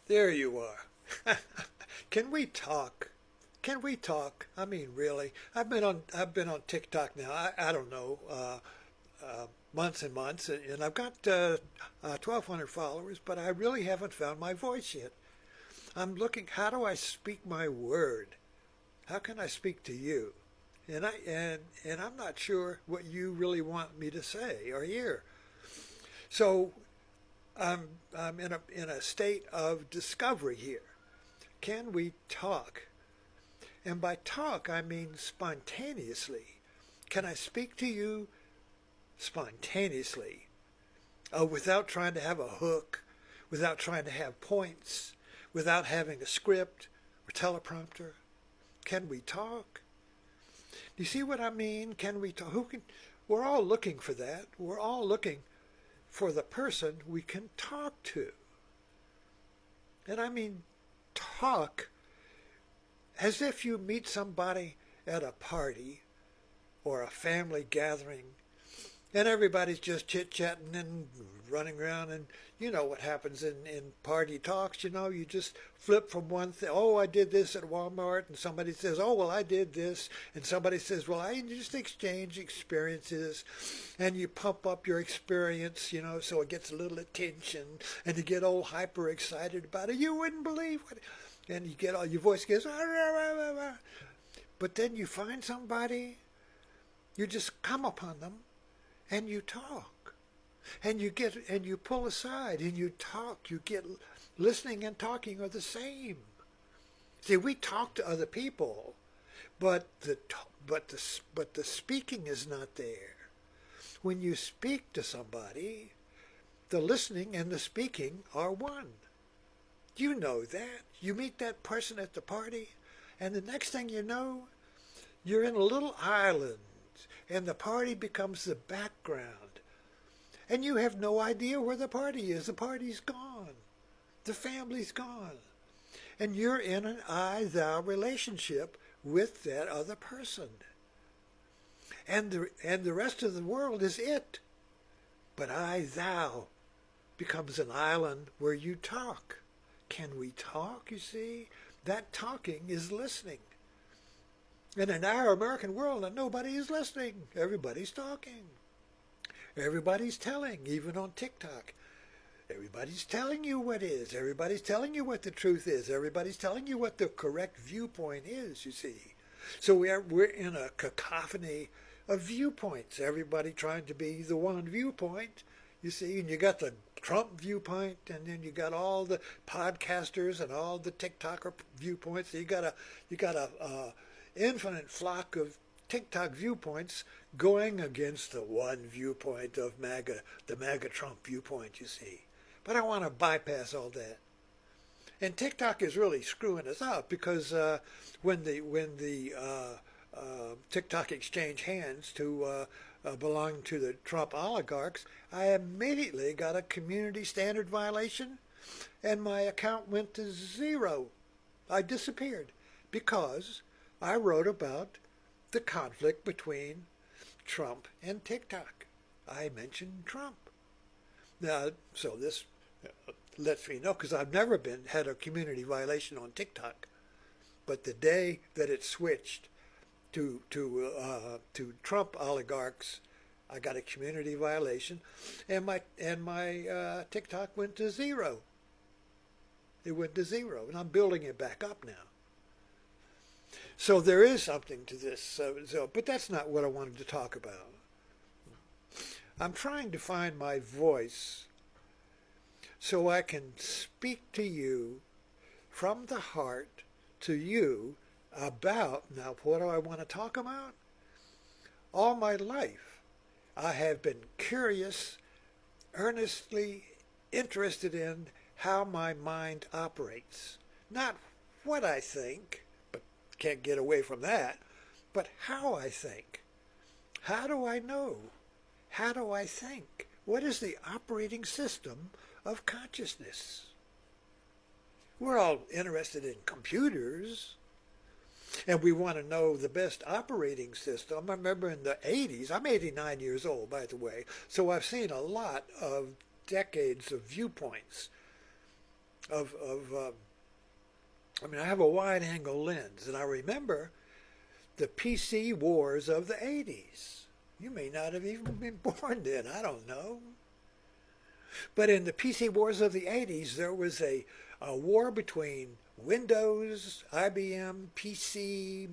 There you are. Can we talk? Can we talk? I mean, really. I've been on TikTok now. I don't know, months and months, and I've got 1,200 followers, but I really haven't found my voice yet. I'm looking. How do I speak my word? How can I speak to you? And I'm not sure what you really want me to say or hear. So I'm in a state of discovery here. Can we talk? And by talk, I mean spontaneously. Can I speak to you spontaneously, without trying to have a hook, without trying to have points, without having a script or teleprompter? Can we talk? Do you see what I mean? Can we talk? We're all looking for that. We're all looking for the person we can talk to. And I mean talk as if you meet somebody at a party or a family gathering and everybody's just chit-chatting and running around, and you know what happens in party talks. You just flip from one thing. Oh, I did this at Walmart, and somebody says, oh, well, I did this, and somebody says, well, I just exchange experiences, and you pump up your experience, so it gets a little attention, and you get all hyper excited about it. You wouldn't believe what, and you get all, your voice gets, "Ah, rah, rah, rah, rah." But then you find somebody, you just come upon them, and you talk, and you pull aside and you talk. You get listening and talking are the same. See, we talk to other people, but the speaking is not there. When you speak to somebody, the listening and the speaking are one. You know that. You meet that person at the party, and the next thing you know, you're in a little island, and the party becomes the background. And you have no idea where the party is. The party's gone. The family's gone. And you're in an I-thou relationship with that other person. And the rest of the world is it. But I-thou becomes an island where you talk. Can we talk, you see? That talking is listening. And in our American world, nobody is listening. Everybody's talking. Everybody's telling, even on TikTok. Everybody's telling you what is. Everybody's telling you what the truth is. Everybody's telling you what the correct viewpoint is, you see. So we're in a cacophony of viewpoints. Everybody trying to be the one viewpoint, you see. And you got the Trump viewpoint, and then you got all the podcasters and all the TikToker viewpoints. So you got a infinite flock of TikTok viewpoints going against the one viewpoint of MAGA, the MAGA Trump viewpoint, you see. But I want to bypass all that. And TikTok is really screwing us up because when the TikTok exchanged hands to belong to the Trump oligarchs, I immediately got a community standard violation, and my account went to zero. I disappeared because I wrote about the conflict between Trump and TikTok. I mentioned Trump. Now, so this lets me know, because I've never had a community violation on TikTok, but the day that it switched to Trump oligarchs, I got a community violation, and my TikTok went to zero. It went to zero, and I'm building it back up now. So there is something to this, but that's not what I wanted to talk about. I'm trying to find my voice so I can speak to you from the heart to you about, now what do I want to talk about? All my life, I have been curious, earnestly interested in how my mind operates. Not what I think, can't get away from that, but how I think. How do I know? How do I think? What is the operating system of consciousness? We're all interested in computers, and we want to know the best operating system. I remember in the 80s, I'm 89 years old, by the way, so I've seen a lot of decades of viewpoints. of I mean, I have a wide-angle lens, and I remember the PC wars of the 80s. You may not have even been born then, I don't know. But in the PC wars of the 80s, there was a war between Windows, IBM, PC,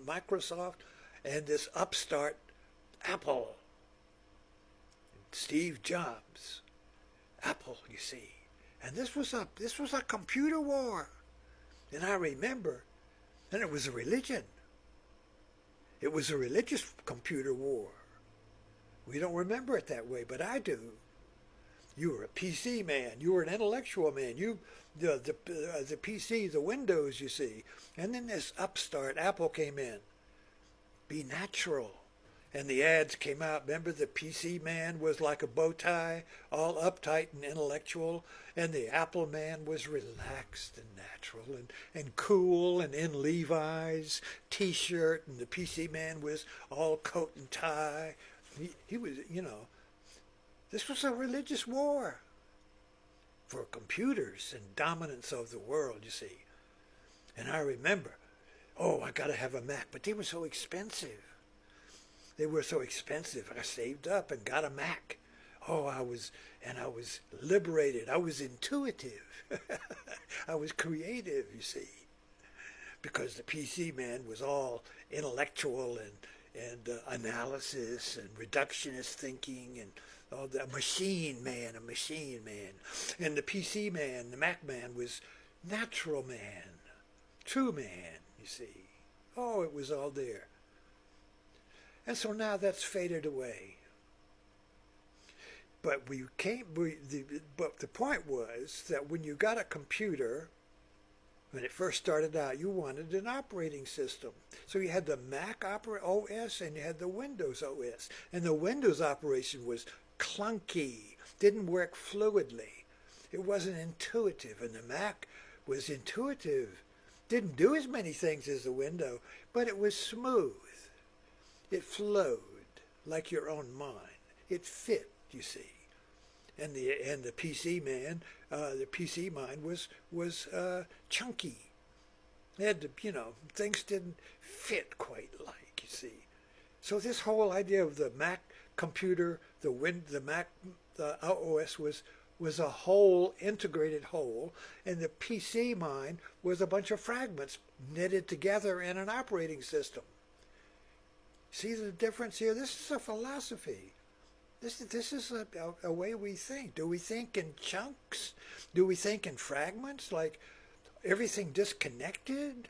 Microsoft, and this upstart Apple. Steve Jobs. Apple, you see. And this was a computer war. And I remember, and it was a religion. It was a religious computer war. We don't remember it that way, but I do. You were a PC man. You were an intellectual man. The PC, the Windows, you see. And then this upstart Apple came in. Be natural. And the ads came out. Remember, the PC man was like a bow tie, all uptight and intellectual. And the Apple man was relaxed and natural and cool and in Levi's T-shirt. And the PC man was all coat and tie. He was, this was a religious war for computers and dominance of the world, you see. And I remember, I got to have a Mac, but they were so expensive. They were so expensive. I saved up and got a Mac. I was liberated. I was intuitive. I was creative, you see, because the PC man was all intellectual and analysis and reductionist thinking and a machine man. And the PC man, the Mac man, was natural man, true man, you see. It was all there. And so now that's faded away. But the point was that when you got a computer, when it first started out, you wanted an operating system. So you had the Mac OS and you had the Windows OS. And the Windows operation was clunky, didn't work fluidly. It wasn't intuitive. And the Mac was intuitive. Didn't do as many things as the Windows, but it was smooth. It flowed like your own mind. It fit, you see. And the PC man, the PC mind was chunky. It had to, things didn't fit quite like, you see. So this whole idea of the Mac computer, the Mac OS was a whole, integrated whole, and the PC mind was a bunch of fragments knitted together in an operating system. See the difference here? This is a philosophy. This is a way we think. Do we think in chunks? Do we think in fragments, like everything disconnected?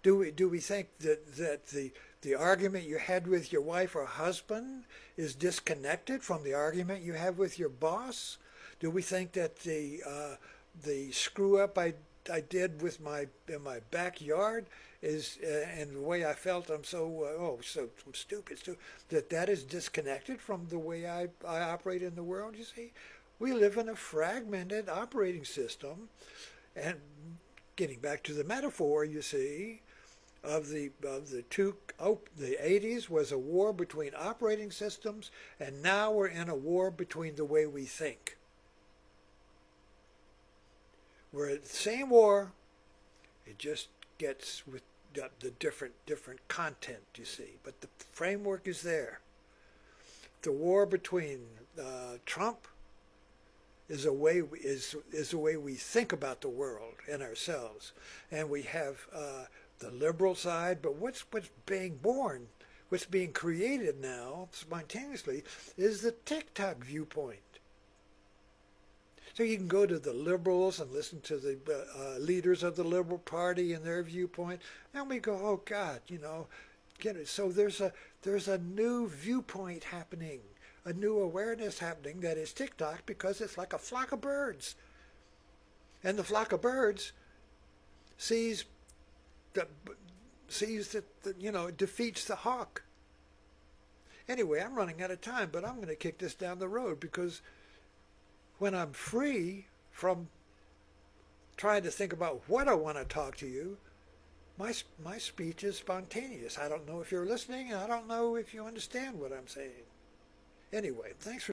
Do we think that the argument you had with your wife or husband is disconnected from the argument you have with your boss? Do we think that the screw up I did with in my backyard is and the way I felt I'm so stupid that is disconnected from the way I operate in the world? You see, we live in a fragmented operating system, and getting back to the metaphor, you see, of the 80s was a war between operating systems, and now we're in a war between the way we think. We're at the same war. It just gets with the different content, you see. But the framework is there. The war between Trump is a way we think about the world and ourselves, and we have the liberal side. But what's being born, what's being created now spontaneously, is the TikTok viewpoint. So you can go to the liberals and listen to the leaders of the Liberal Party and their viewpoint, and we go, oh God, get it. So there's a new viewpoint happening, a new awareness happening that is TikTok, because it's like a flock of birds, and the flock of birds sees that it defeats the hawk. Anyway, I'm running out of time, but I'm going to kick this down the road, because when I'm free from trying to think about what I want to talk to you, my speech is spontaneous. I don't know if you're listening, and I don't know if you understand what I'm saying. Anyway, thanks for